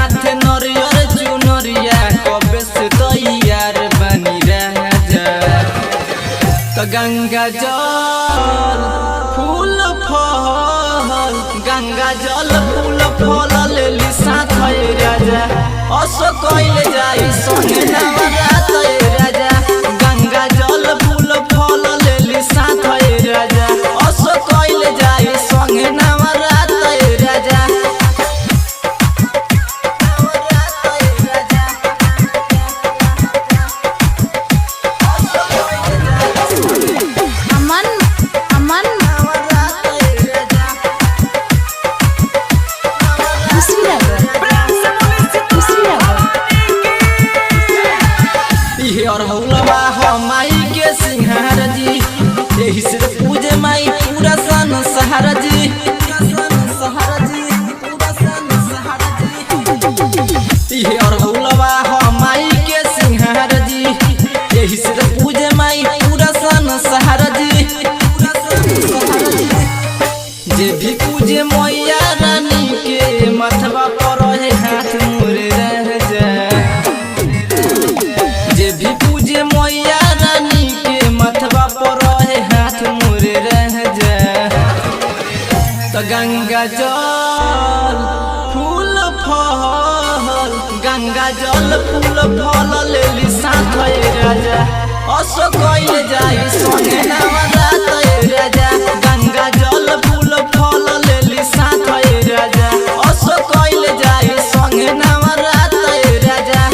हाथ नरियर चुनरिया कबे से तैयार बनी राजा। तो गंगा जल फूल फल गंगा जल फूल फल लेली साथ राजा। असो कइले जाई संगे नवरात राजा। गंगा जल फूल फल लेली साथ राजा। असो कइले जाई संगे नवरात राजा। अमन अमन और हौलवा हो माई के सिंहार जी। यही से पूजे माई पूरा संसार जी। और हौलवा हो माई के सिंहार जी। यही से पूजे माई पूरा संसार जी। जे भी पूजे मैया रानी के मथवा पर है हाथ मोरे रह जा। जे भी पूजे मैया रानी के मथवा पर है हाथ मोरे रह जा। तो गंगा जल फूल फल गंगा जल फूल फल लेली साथ राजा। असो कइले जाई संगे नवरात राजा। गंगा जल फूल फल लेली साथ राजा। असो कइले जाई संगे नवरात राजा।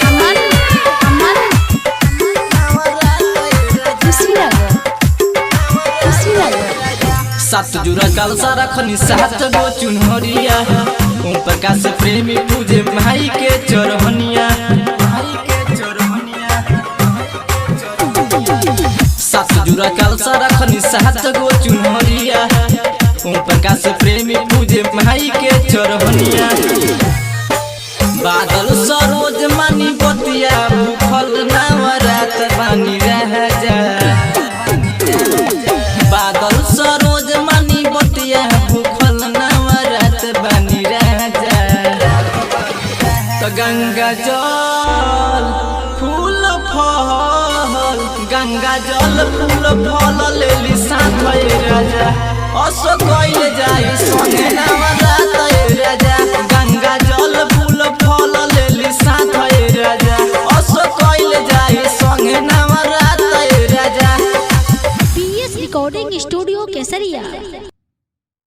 अमन अमन सात जुरा कलसा रखनी सात गो चुनहरिया। ओम प्रकाश प्रेमी पूजे माई के चरहनिया। सात जुरा कलसा रखनी सात गो चुनहरिया। ओम प्रकाश प्रेमी पूजे माई के चरहनिया। बादल सरोज मानी बतिया भूखल नवरात बानी रह जा। बादल सरोज मानी बतिया भूखल नवरात बानी रह जा। तो गंगा जल फूल फल गंगा जल फूल फल लेली साथ राजा। असो कइले जाई संगे नवरात राजा।